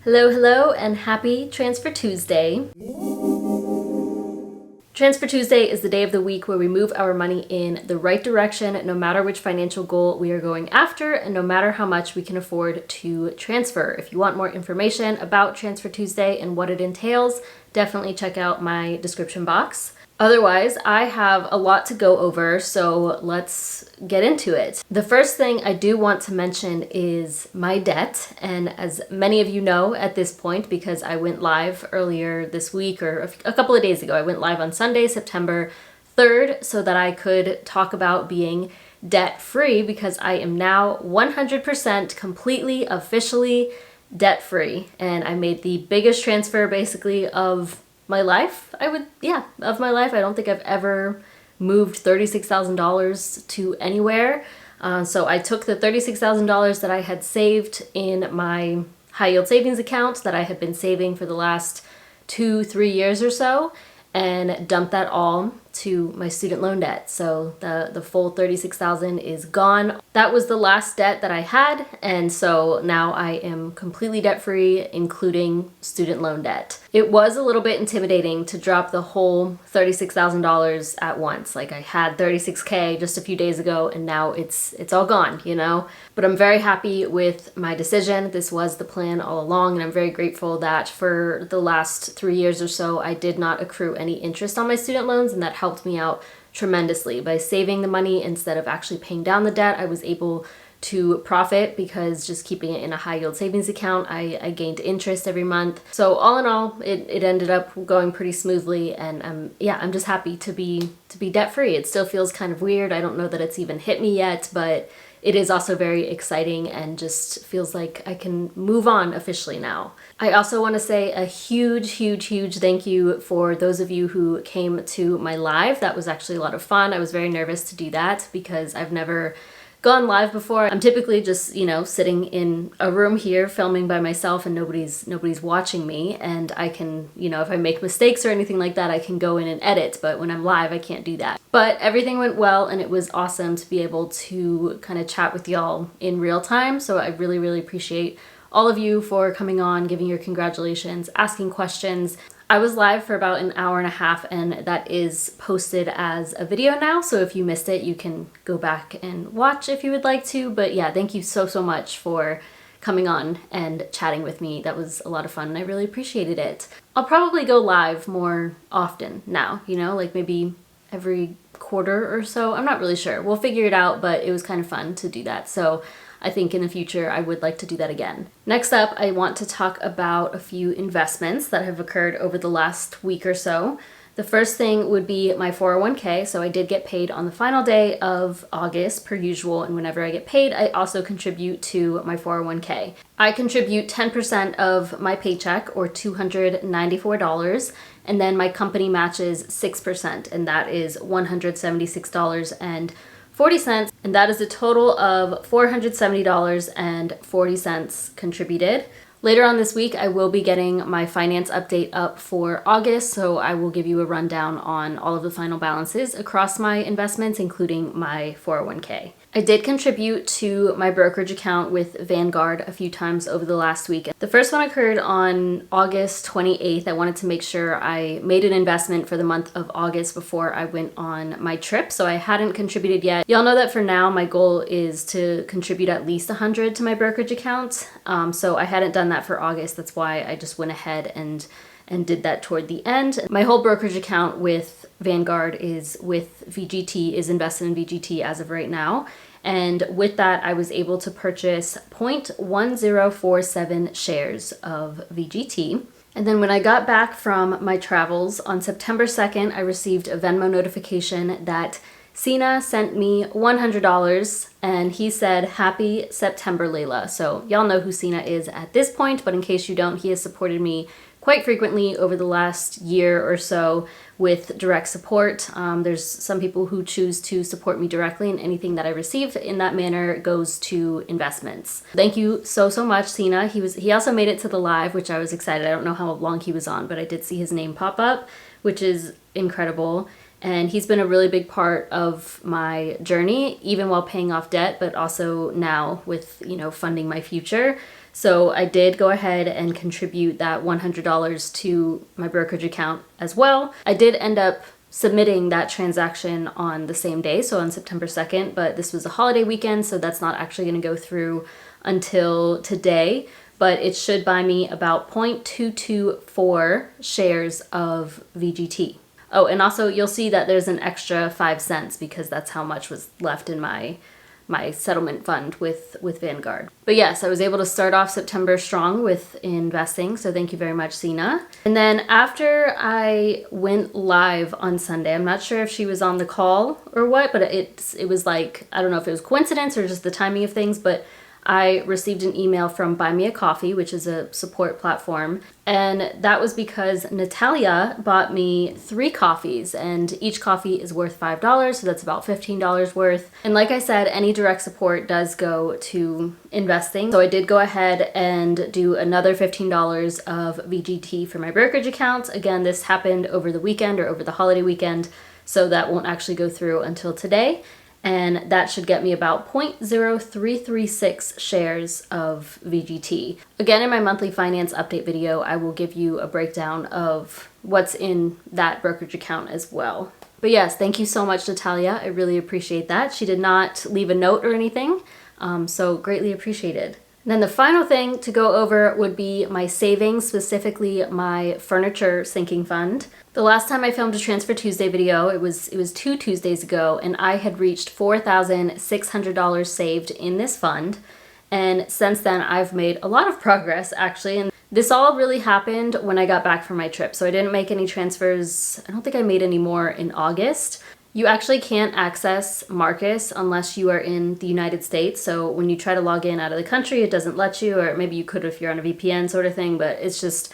Hello, hello, and happy Transfer Tuesday. Transfer Tuesday is the day of the week where we move our money in the right direction, no matter which financial goal we are going after, and no matter how much we can afford to transfer. If you want more information about Transfer Tuesday and what it entails, definitely check out my description box. Otherwise, I have a lot to go over, so let's get into it. The first thing I do want to mention is my debt, and as many of you know at this point, because I went live earlier this week or a couple of days ago, I went live on Sunday, September 3rd, so that I could talk about being debt-free, because I am now 100% completely, officially debt-free, and I made the biggest transfer basically of my life. Of my life. I don't think I've ever moved $36,000 to anywhere. So I took the $36,000 that I had saved in my high yield savings account that I had been saving for the last 2-3 years or so, and dumped that all to my student loan debt. So the full $36,000 is gone. That was the last debt that I had, and so now I am completely debt-free, including student loan debt. It was a little bit intimidating to drop the whole $36,000 at once. Like, I had $36K just a few days ago, and now it's all gone, you know? But I'm very happy with my decision. This was the plan all along, and I'm very grateful that for the last 3 years or so, I did not accrue any interest on my student loans, and that helped me out tremendously. By saving the money instead of actually paying down the debt, I was able to profit, because just keeping it in a high yield savings account, I gained interest every month. So all in all, it ended up going pretty smoothly, and I'm just happy to be debt free. It still feels kind of weird. I don't know that it's even hit me yet, but it is also very exciting and just feels like I can move on officially now. I also want to say a huge thank you for those of you who came to my live. That was actually a lot of fun. I was very nervous to do that because I've never gone live before. I'm typically just, sitting in a room here filming by myself, and nobody's watching me, and I can, if I make mistakes or anything like that, I can go in and edit, but when I'm live, I can't do that. But everything went well, and it was awesome to be able to kind of chat with y'all in real time. So I really appreciate all of you for coming on, giving your congratulations, asking questions. I was live for about an hour and a half, and that is posted as a video now, so if you missed it, you can go back and watch if you would like to. But yeah, thank you so much for coming on and chatting with me. That was a lot of fun, and I really appreciated it. I'll probably go live more often now, like maybe every quarter or so. I'm not really sure. We'll figure it out, but it was kind of fun to do that. So I think in the future, I would like to do that again. Next up, I want to talk about a few investments that have occurred over the last week or so. The first thing would be my 401k. So I did get paid on the final day of August per usual, and whenever I get paid, I also contribute to my 401k. I contribute 10% of my paycheck, or $294, and then my company matches 6%, and that is $176.40, and that is a total of $470.40 contributed. Later on this week, I will be getting my finance update up for August, so I will give you a rundown on all of the final balances across my investments, including my 401k. I did contribute to my brokerage account with Vanguard a few times over the last week. The first one occurred on August 28th. I wanted to make sure I made an investment for the month of August before I went on my trip, so I hadn't contributed yet. Y'all know that for now, my goal is to contribute at least $100 to my brokerage account, so I hadn't done that for August. That's why I just went ahead and did that toward the end. My whole brokerage account with Vanguard is invested in VGT as of right now. And with that, I was able to purchase 0.1047 shares of VGT. And then when I got back from my travels on September 2nd, I received a Venmo notification that Sina sent me $100, and he said, "Happy September, Layla." So y'all know who Sina is at this point, but in case you don't, he has supported me quite frequently over the last year or so with direct support. There's some people who choose to support me directly, and anything that I receive in that manner goes to investments. Thank you so much, Sina. He also made it to the live, which I was excited. I don't know how long he was on, but I did see his name pop up, which is incredible. And he's been a really big part of my journey, even while paying off debt, but also now with, funding my future. So I did go ahead and contribute that $100 to my brokerage account as well. I did end up submitting that transaction on the same day, so on September 2nd, but this was a holiday weekend, so that's not actually going to go through until today, but it should buy me about 0.224 shares of VGT. Oh, and also you'll see that there's an extra 5 cents because that's how much was left in my settlement fund with Vanguard. But yes, I was able to start off September strong with investing, so thank you very much, Sina. And then after I went live on Sunday, I'm not sure if she was on the call or what, but it was like, I don't know if it was coincidence or just the timing of things, but I received an email from Buy Me a Coffee, which is a support platform, and that was because Natalia bought me 3 coffees, and each coffee is worth $5, so that's about $15 worth. And like I said, any direct support does go to investing, so I did go ahead and do another $15 of VGT for my brokerage account. Again, this happened over the weekend or over the holiday weekend, so that won't actually go through until today. And that should get me about 0.0336 shares of VGT. Again, in my monthly finance update video, I will give you a breakdown of what's in that brokerage account as well. But yes, thank you so much, Natalia. I really appreciate that. She did not leave a note or anything, so greatly appreciated. And then the final thing to go over would be my savings, specifically my furniture sinking fund. The last time I filmed a Transfer Tuesday video, it was 2 Tuesdays ago, and I had reached $4,600 saved in this fund. And since then, I've made a lot of progress, actually. And this all really happened when I got back from my trip. So I didn't make any transfers. I don't think I made any more in August. You actually can't access Marcus unless you are in the United States. So when you try to log in out of the country, it doesn't let you, or maybe you could if you're on a VPN sort of thing, but it's just,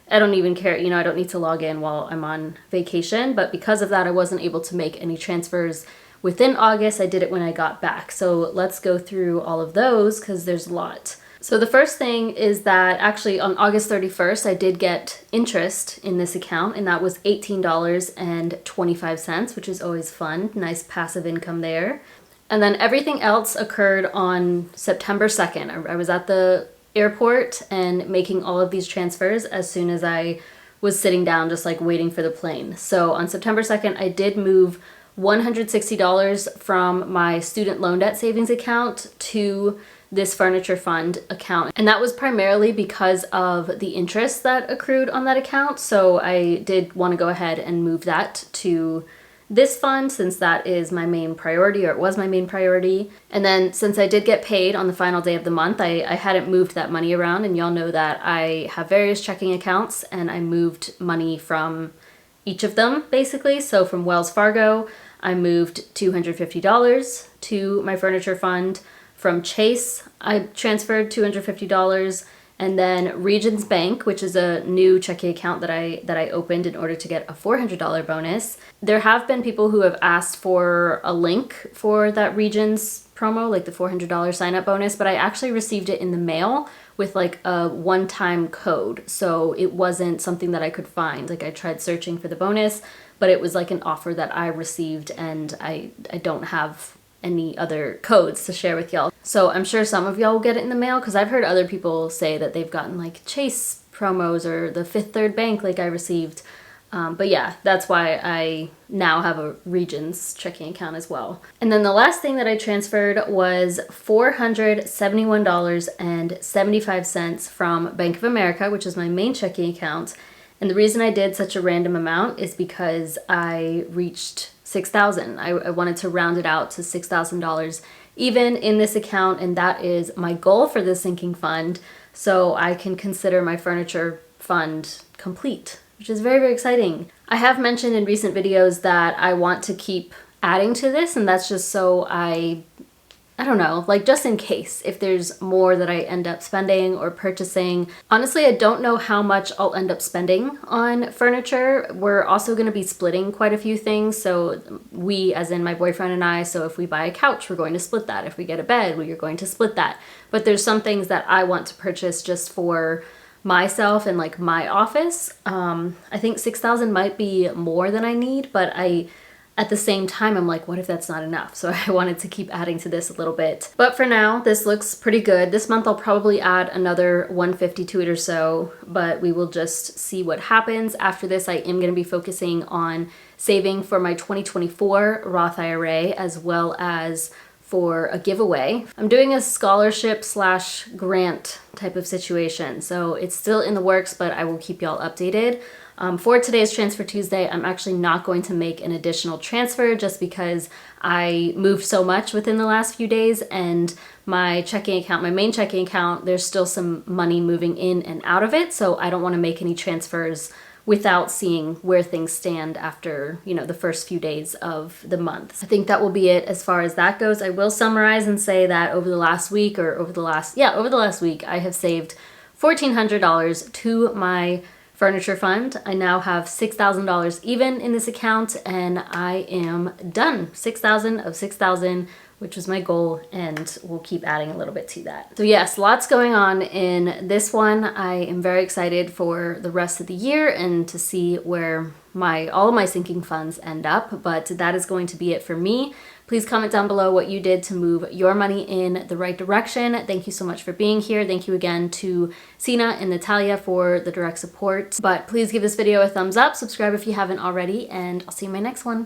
I don't even care. You know, I don't need to log in while I'm on vacation. But because of that, I wasn't able to make any transfers within August. I did it when I got back. So let's go through all of those because there's a lot. So the first thing is that actually on August 31st, I did get interest in this account, and that was $18.25, which is always fun. Nice passive income there. And then everything else occurred on September 2nd. I was at the airport and making all of these transfers as soon as I was sitting down, just like waiting for the plane. So on September 2nd, I did move $160 from my student loan debt savings account to this furniture fund account. And that was primarily because of the interest that accrued on that account. So I did want to go ahead and move that to this fund since that is my main priority, or it was my main priority. And then since I did get paid on the final day of the month, I hadn't moved that money around, and y'all know that I have various checking accounts and I moved money from each of them basically. So from Wells Fargo, I moved $250 to my furniture fund. From Chase, I transferred $250, and then Regions Bank, which is a new checking account that I opened in order to get a $400 bonus. There have been people who have asked for a link for that Regions promo, like the $400 sign up bonus, but I actually received it in the mail with like a one-time code. So it wasn't something that I could find. Like I tried searching for the bonus, but it was like an offer that I received, and I don't have any other codes to share with y'all. So I'm sure some of y'all will get it in the mail, because I've heard other people say that they've gotten like Chase promos or the Fifth Third Bank like I received. But yeah, that's why I now have a Regions checking account as well. And then the last thing that I transferred was $471.75 from Bank of America, which is my main checking account. And the reason I did such a random amount is because I reached $6,000. I wanted to round it out to $6,000 even in this account, and that is my goal for the sinking fund, so I can consider my furniture fund complete, which is very, very exciting. I have mentioned in recent videos that I want to keep adding to this, and that's just so I don't know, like just in case if there's more that I end up spending or purchasing. Honestly, I don't know how much I'll end up spending on furniture. We're also going to be splitting quite a few things. So we, as in my boyfriend and I, so if we buy a couch, we're going to split that. If we get a bed, we are going to split that. But there's some things that I want to purchase just for myself and like my office. I think $6,000 might be more than I need, but I at the same time, I'm like, what if that's not enough? So I wanted to keep adding to this a little bit. But for now, this looks pretty good. This month I'll probably add another 150 to it or so, but we will just see what happens. After this, I am gonna be focusing on saving for my 2024 Roth IRA as well as for a giveaway. I'm doing a scholarship / grant type of situation. So it's still in the works, but I will keep y'all updated. For today's Transfer Tuesday, I'm actually not going to make an additional transfer just because I moved so much within the last few days, and my checking account, my main checking account, there's still some money moving in and out of it. So I don't want to make any transfers without seeing where things stand after, you know, the first few days of the month. I think that will be it as far as that goes. I will summarize and say that over the last week, I have saved $1,400 to my furniture fund. I now have $6,000 even in this account, and I am done. 6,000 of 6,000, which was my goal, and we'll keep adding a little bit to that. So yes, lots going on in this one. I am very excited for the rest of the year and to see where all of my sinking funds end up, but that is going to be it for me. Please comment down below what you did to move your money in the right direction. Thank you so much for being here. Thank you again to Sina and Natalia for the direct support. But please give this video a thumbs up, subscribe if you haven't already, and I'll see you in my next one.